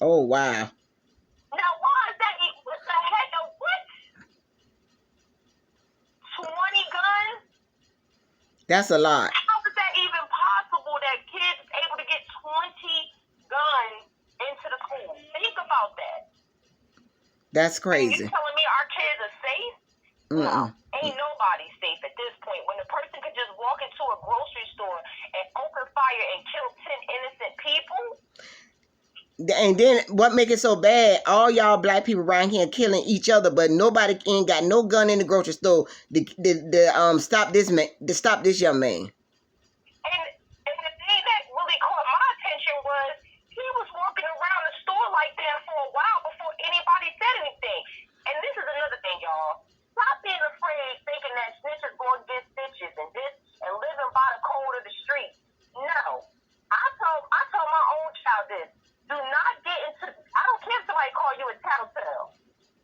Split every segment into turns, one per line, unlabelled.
Oh, wow.
Now, why is that? What the heck? What? 20 guns?
That's a lot.
How is that even possible that kids is able to get 20 guns into the school? Think about that.
That's
And
crazy.
you telling me our kids are safe? No. Ain't nobody safe at this point. When a person could just walk into a grocery store and open fire and kill 10 innocent people.
And then what make it so bad? All y'all black people around here killing each other, but nobody ain't got no gun in the grocery store to stop this man, to stop this young man.
And the thing that really caught my attention was he was walking around the store like that for a while before anybody said anything. And this is another thing, y'all. Stop being afraid, thinking that snitches gonna get stitches and this and living by the code of the street. No, I told my own child this. Do not get into. I don't care if somebody call you a tattletale.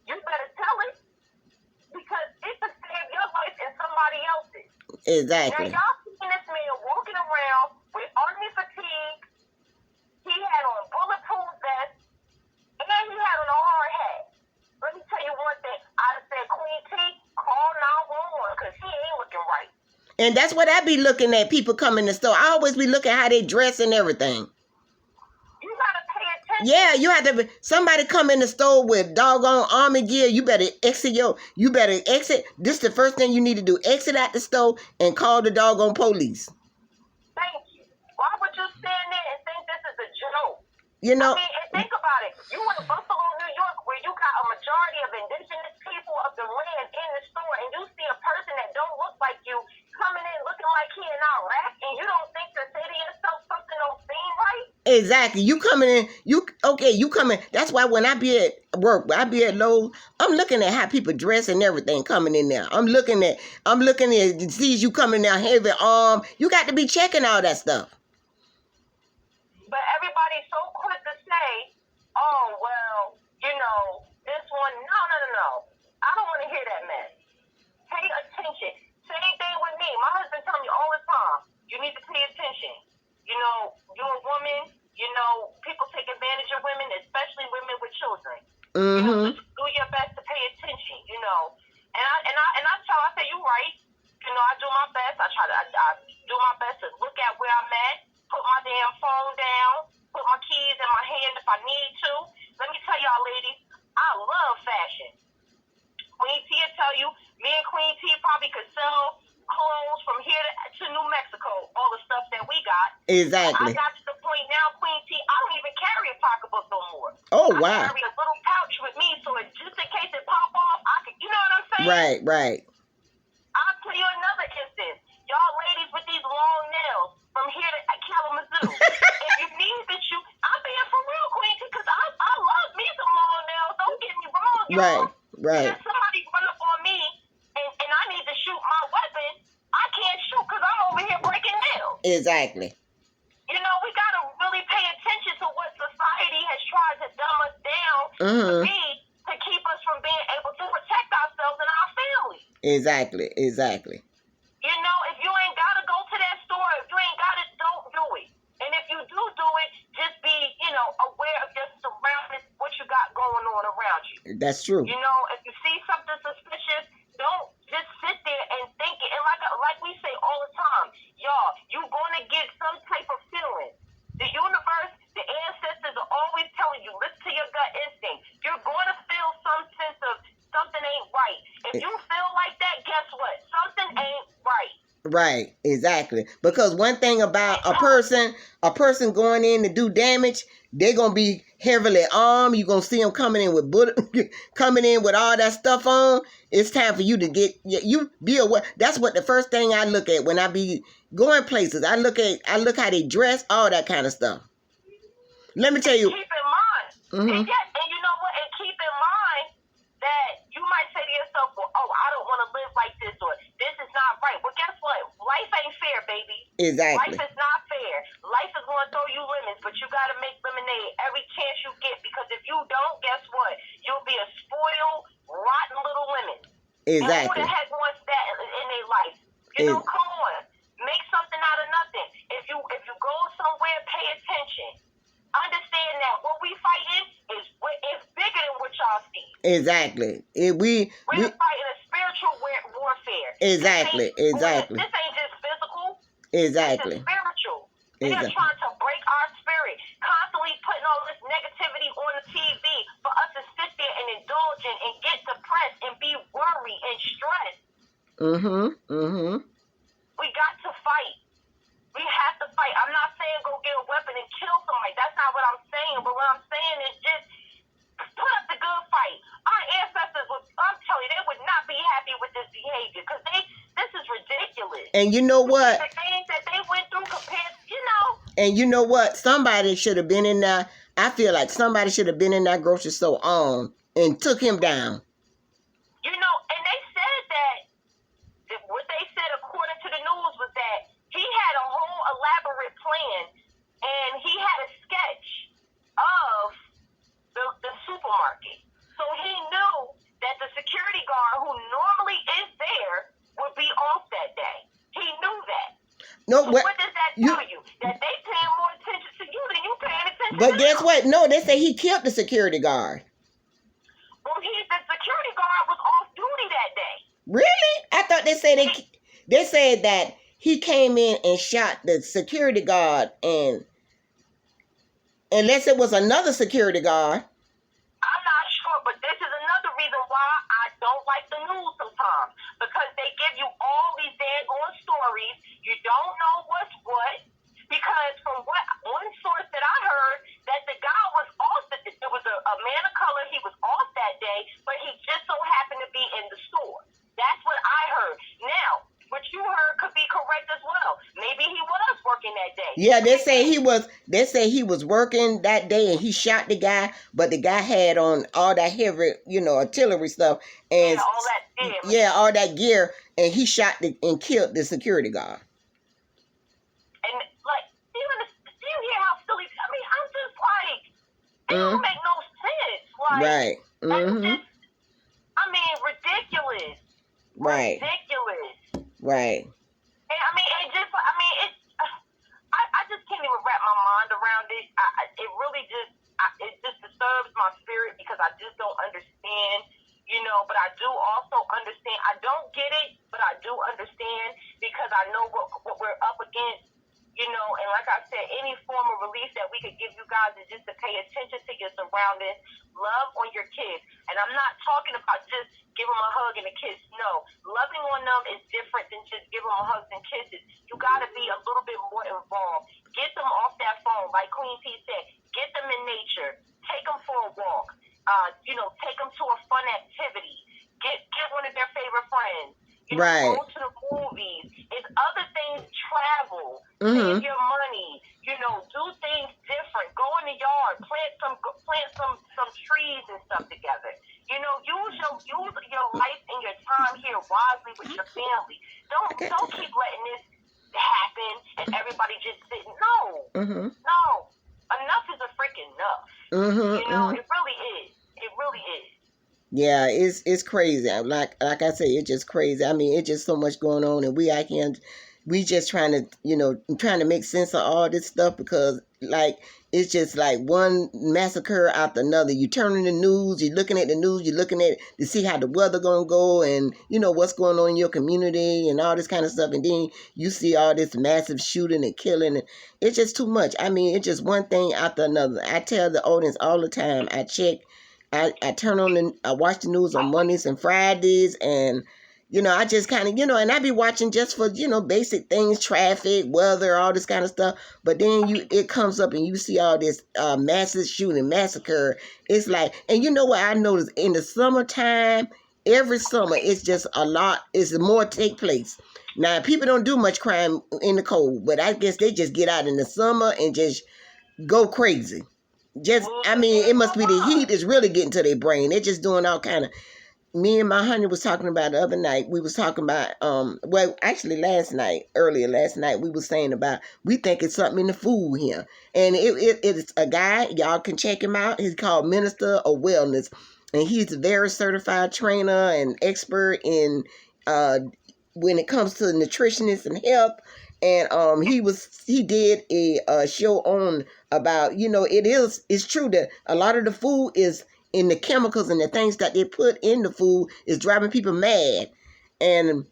You better tell it because it could save your life and somebody else's.
Exactly.
Now y'all seen this man walking around with army fatigue. He had on bulletproof vest and he had on a hard hat. Let me tell you one thing. I said, Queen T, call 911 because he ain't looking right.
And that's what I be looking at. People come in the store. I always be looking how they dress and everything.
You gotta pay attention.
Yeah, you have to. Somebody come in the store with doggone army gear. You better exit. This is the first thing you need to do. Exit out the store and call the doggone police.
Thank you. Why would you stand there and think this is a joke?
You know.
I mean, and think about it. You in Buffalo, New York, where you got a majority of indigenous people of the land in the store, and you see a person that don't look like you coming in looking like he in Iraq, and you don't think to say to yourself something don't seem right?
Exactly. You coming in, you coming. That's why when I be at work, I be at Lowe's, I'm looking at how people dress and everything coming in there. I'm looking at sees you coming down heavy arm. You got to be checking all that stuff.
But everybody's so quick to say, oh, well, you know, this one, no. I don't want to hear that mess. Pay attention. Same thing with me. My husband tells me all the time, you need to pay attention. You know, you're a woman, you know, people take advantage of women, especially women with children. You know, just do your best to pay attention, you know. And I tell, I say, you're right. You know, I do my best. I do my best to look at where I'm at, put my damn phone down, put my keys in my hand if I need to. Let me tell y'all, ladies, I love fashion. Queen T will tell you, me and Queen T probably could sell clothes from here to New Mexico, all the stuff that we got.
Exactly.
I got to the point now, Queen T, I don't even carry a pocketbook no more.
Oh, wow.
I carry a little pouch with me, so just in case it pop off, I can, you know what I'm saying?
Right.
I'll tell you another instance. Y'all ladies with these long nails from here to Kalamazoo. If you need to shoot, I'm being for real, Queen T, because I love me some long nails. Don't get me wrong, y'all.
Right.
If somebody run up on me and I need to shoot my weapon, I can't shoot because I'm over here breaking nails.
Exactly.
You know, we got to really pay attention to what society has tried to dumb us down to be to keep us from being able to protect ourselves and our families.
Exactly.
You know, if you ain't got to go to that store, if you ain't got it, don't do it. And if you do it, just be, you know, aware of your surroundings, what you got going on around you.
That's true.
You know, if you see something suspicious, don't just sit there and think it. And like we say all the time, y'all, you're going to get some type of feeling. The universe, the ancestors are always telling you, listen to your gut instinct. You're going to feel some sense of something ain't right. If you feel like that, guess what? Something ain't right.
Right, exactly. Because one thing about a person going in to do damage, they're gonna be heavily armed. You're gonna see them coming in with all that stuff on. It's time for you to you be aware. That's what the first thing I look at when I be going places. I look how they dress, all that kind of stuff. Let me tell you.
Keep in mind, and you know what? And keep in mind that you might say to yourself, well, oh, I don't want to live like this, or this is not right. Well, guess what? Life ain't fair, baby.
Exactly.
Life is not fair. Life is going to throw you lemons, but you got to make lemonade every chance you get, because if you don't, guess what? You'll be a spoiled, rotten little lemon.
Exactly.
And who the heck wants that in their life? You know, come on. Make something out of nothing. If you go somewhere, pay attention. Understand that what we fighting
Exactly.
We're fighting a spiritual warfare.
Exactly. Exactly.
This ain't just physical.
Exactly.
This is spiritual. They are
Exactly.
trying to break our spirit, constantly putting all this negativity on the TV for us to sit there and indulge in and get depressed and be worried and stressed. We got to fight. We have to fight. I'm not saying go get a weapon and kill somebody. That's not what I'm saying. But what I'm saying is just put up the good fight. Our ancestors I'm telling you, they would not be happy with this behavior because this is ridiculous.
And you know what?
The things that they went through compared, you know.
And you know what? Somebody should have been in that. I feel like somebody should have been in that grocery store and took him down.
You know, and they said that what they said according to the news was that he had a whole elaborate plan and he had a sketch of the supermarket. So he knew that the security guard who normally is there would be off that day. He knew that.
No,
so what does that tell you? That they paying more attention to you than you paying attention to them.
But guess what? No, they say he killed the security guard.
Well, the security guard was off duty that day.
Really? I thought they said that he came in and shot the security guard, and unless it was another security guard.
I'm not sure, but this is another reason why I don't like the news sometimes. Because they give you all these daggone stories. You don't know what's what. Because from what one source that I heard, that the guy was off, it was a man of color, he was off that day, but he just so happened to be in the store. That's what I heard. Now, what you heard could be correct as well. Maybe he was working that day.
Yeah, they say he was working that day and he shot the guy, but the guy had on all that heavy, artillery stuff and
all that gear.
Yeah, all that gear, and he shot and killed the security guard.
And like, do you hear how silly? I mean, I'm just like, it don't make no sense. Like,
right.
Just, I mean, ridiculous.
Right.
Ridiculous.
Right.
And I mean, I just can't even wrap my mind around it. It really just disturbs my spirit because I just don't understand, but I do also understand. I don't get it, but I do understand because I know what we're up against, and like I said, any form of relief that we could give you guys is just to pay attention to your surroundings, love on your kids. And I'm not talking about just give them a hug and a kiss. No, loving on them is different than just give them hugs and kisses. You got to be a little bit more involved. Get them off that phone, like Queen P said. Get them in nature. Take them for a walk. Take them to a fun activity. Get one of their favorite friends.
Right.
Go to the movies. It's other things. Travel. Save your money. Do things different. Go in the yard. Plant some trees and stuff together. Use your life and your time here wisely with your family. Don't keep letting this happen and everybody just sitting. No. No. Enough is a freaking enough. It really is. It really is.
Yeah, it's crazy. Like I say, it's just crazy. I mean, it's just so much going on, and we just trying to make sense of all this stuff because it's just like one massacre after another. You turning the news, you're looking at the news, you're looking at to see how the weather gonna go, and what's going on in your community and all this kind of stuff, and then you see all this massive shooting and killing, and it's just too much. I mean, it's just one thing after another. I tell the audience all the time. I turn on I watch the news on Mondays and Fridays, and I just kind of and I be watching just for basic things, traffic, weather, all this kind of stuff. But then it comes up and you see all this massive shooting, massacre. It's like, and you know what I noticed in the summertime, every summer it's just a lot. It's more take place. Now people don't do much crime in the cold, but I guess they just get out in the summer and just go crazy. It must be the heat is really getting to their brain. They're just doing all kind of. Me and my honey was talking about the other night. We was talking about actually earlier last night, we was saying about we think it's something in the food here, and it's a guy. Y'all can check him out. He's called Minister of Wellness, and he's a very certified trainer and expert in when it comes to nutritionist and health. And he did a show on about it's true that a lot of the food is in the chemicals and the things that they put in the food is driving people mad. And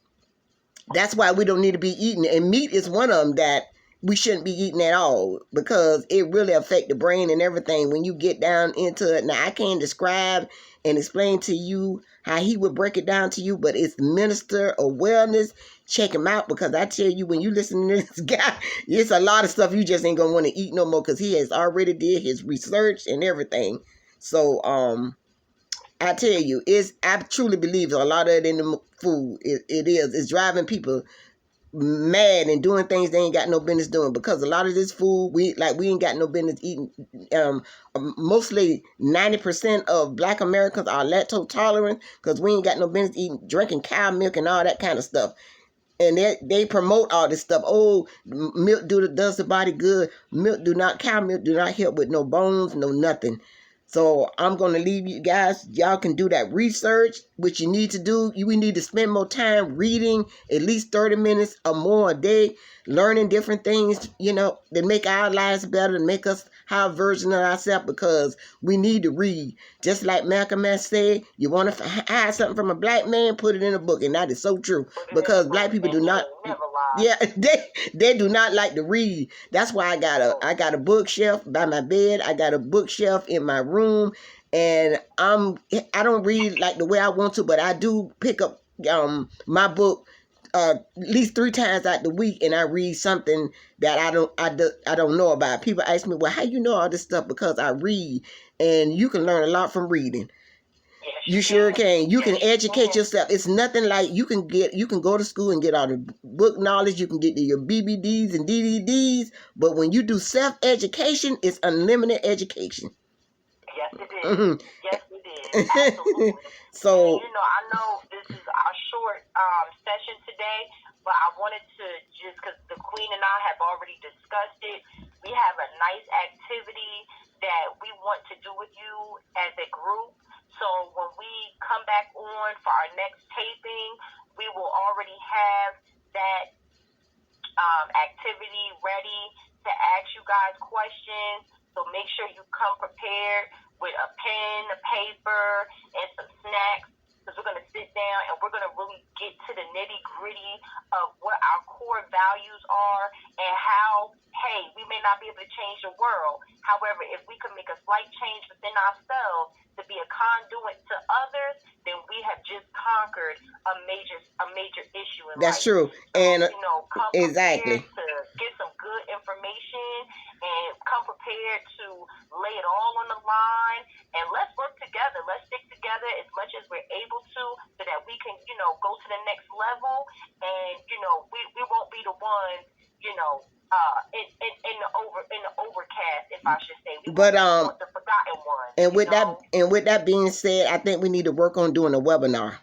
that's why we don't need to be eating. And meat is one of them that we shouldn't be eating at all, because it really affects the brain and everything when you get down into it. Now, I can't describe and explain to you how he would break it down to you, but it's minister of wellness. Check him out, because I tell you, when you listen to this guy, it's a lot of stuff you just ain't gonna want to eat no more, because he has already did his research and everything. So I tell you, I truly believe a lot of it in the food. It's driving people mad and doing things they ain't got no business doing, because a lot of this food we ain't got no business eating. Mostly 90% of Black Americans are lactose tolerant, because we ain't got no business drinking cow milk and all that kind of stuff. And they promote all this stuff. Oh, milk does the body good. Cow milk do not help with no bones, no nothing. So I'm going to leave you guys. Y'all can do that research, which you need to do. We need to spend more time reading, at least 30 minutes or more a day, learning different things, that make our lives better, and make us higher version of ourselves, because we need to read. Just like Malcolm X said, you want to hide something from a black man, put it in a book. And that is so true, because black people do not. Yeah, they do not like to read. That's why I got a bookshelf by my bed. I got a bookshelf in my room, and I don't read like the way I want to, but I do pick up my book at least 3 times out the week, and I read something that I don't know about. People ask me, well, how you know all this stuff? Because I read, and you can learn a lot from reading. You sure can. You can educate yourself. It's nothing like you can go to school and get all the book knowledge. You can get your BBDs and DVDs. But when you do self-education, it's unlimited education.
Yes, it is. Mm-hmm. Yes, it is. Absolutely.
So,
I know this is our short session today, but I wanted to just, because the Queen and I have already discussed it, we have a nice activity that we want to do with you as a group. So when we come back on for our next taping, we will already have that activity ready to ask you guys questions. So make sure you come prepared with a pen, a paper, and some snacks, because we're going to sit down and we're going to really get to the nitty-gritty of what our core values are, and how, hey, we may not be able to change the world. However, if we can make a slight change within ourselves to be a conduit to others, then we have just conquered a major issue in life.
That's true.
So,
and
come
exactly
prepared to get some good information, and come prepared to lay it all on the line, and let's work together. Let's stick together as much as we're able to, so that we can, go to the next level, and, we won't be the ones, in the overcast, if I should say. We won't be the forgotten ones.
And with that being said, I think we need to work on doing a webinar.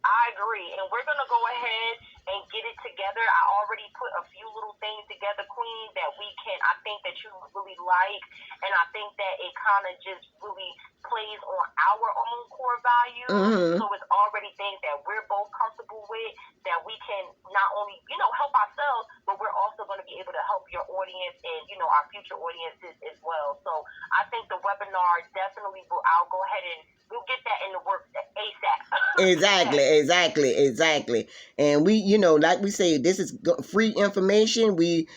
I agree, and we're gonna go ahead and get it together. I already put a few little things together, Queen, that I think that you really like, and I think that it kind of just really plays on our own core values. Mm-hmm. So it's already things that we're both comfortable with, that we can not only, help ourselves, but we're also going to be able to help your audience and, our future audiences as well. So I think the webinar definitely I'll go ahead and we'll get that in the works ASAP.
Exactly. And we, like we say, this is free information. We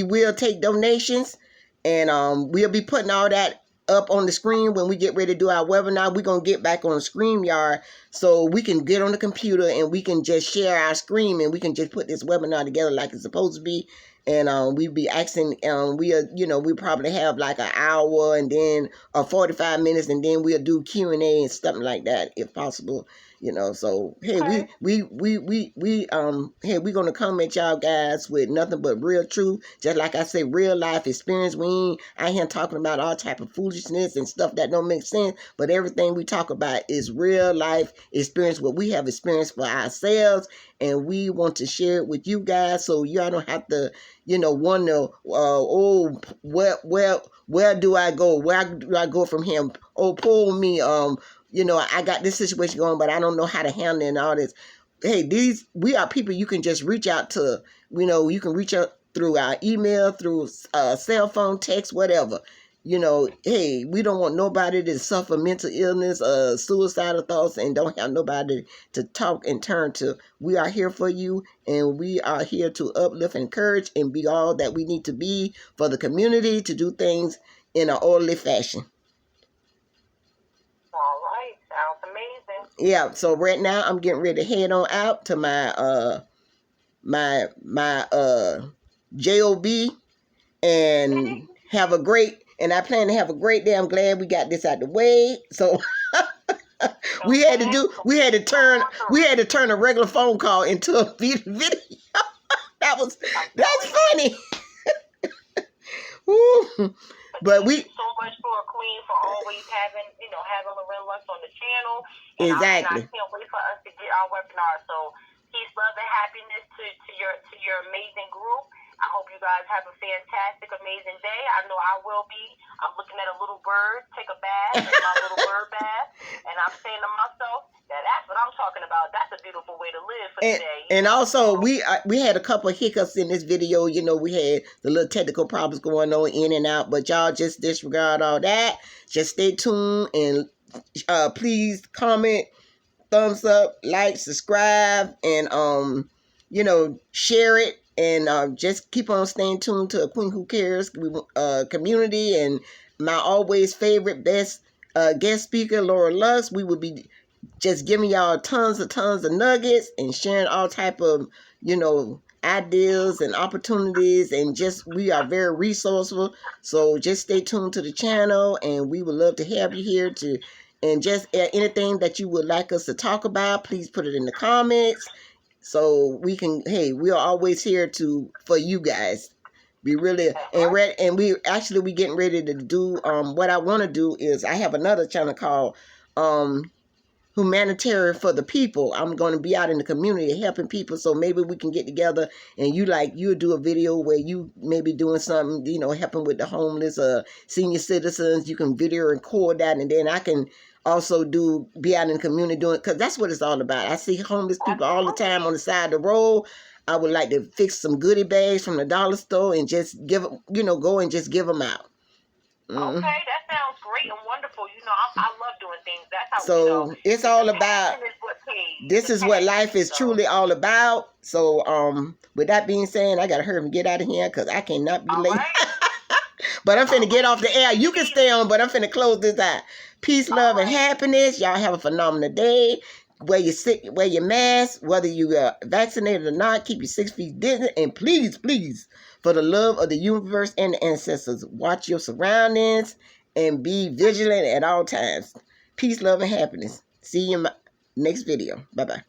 will take donations, and we'll be putting all that up on the screen when we get ready to do our webinar. We're going to get back on StreamYard so we can get on the computer and we can just share our screen, and we can just put this webinar together like it's supposed to be. And we'll be asking, we probably have like an hour and then 45 minutes, and then we'll do Q&A and stuff like that if possible. So hey, okay. we're gonna come at y'all guys with nothing but real truth, just like I say, real life experience. We ain't out here talking about all type of foolishness and stuff that don't make sense, but everything we talk about is real life experience, what we have experienced for ourselves, and we want to share it with you guys, so y'all don't have to wonder, where do I go? Where do I go from here? Oh, pull me, I got this situation going, but I don't know how to handle it and all this. Hey, we are people you can just reach out to. You can reach out through our email, through cell phone, text, whatever. you know, hey, we don't want nobody to suffer mental illness, suicidal thoughts, and don't have nobody to talk and turn to. We are here for you, and we are here to uplift, encourage, and be all that we need to be for the community to do things in an orderly fashion.
All right, sounds amazing.
Yeah, so right now I'm getting ready to head on out to my job and have a great. And I plan to have a great day. I'm glad we got this out the way. So we had to turn a regular phone call into a video. That's funny. But we
so much for a queen for always having Lorella on the channel. And
exactly.
I can't wait for us to get our webinar. So peace, love, and happiness to your amazing group. I hope you guys have a fantastic, amazing day. I know I will be. I'm looking at a little bird take a bath in my little bird bath, and I'm saying to myself, that's what I'm talking about. That's a beautiful way to live for today.
And also, we had a couple of hiccups in this video. You know, we had the little technical problems going on in and out, but y'all just disregard all that. Just stay tuned and please comment, thumbs up, like, subscribe, and you know, share it. And just keep on staying tuned to a Queen Who Cares community. And my always favorite best guest speaker, Laura Lux. We will be just giving y'all tons of nuggets and sharing all type of, you know, ideas and opportunities. And just, we are very resourceful. So just stay tuned to the channel, and we would love to have you here to, and just anything that you would like us to talk about, please put it in the comments. So we can, hey, we are always here for you guys. We really, and we getting ready to do, what I want to do is, I have another channel called, Humanitarian for the People. I'm going to be out in the community helping people. So maybe we can get together and you'll do a video where you maybe doing something, you know, helping with the homeless, senior citizens. You can video record that, and then I can also be out in the community doing, because that's what it's all about. I see homeless people all the time on the side of the road. I would like to fix some goodie bags from the dollar store and just give them, you know, go and just give them out.
Okay, that sounds great and wonderful. You know, I love doing things. That's how.
So,
you know,
it's all about. This is what life is truly all about. So with that being said, I gotta hurry and get out of here because I cannot be late. Right. But I'm finna get off the air. You can stay on, but I'm finna close this out. Peace, love, and happiness. Y'all have a phenomenal day. Wear your mask, whether you are vaccinated or not. Keep your 6 feet distance, and please, for the love of the universe and the ancestors, watch your surroundings and be vigilant at all times. Peace, love, and happiness. See you in my next video. Bye-bye.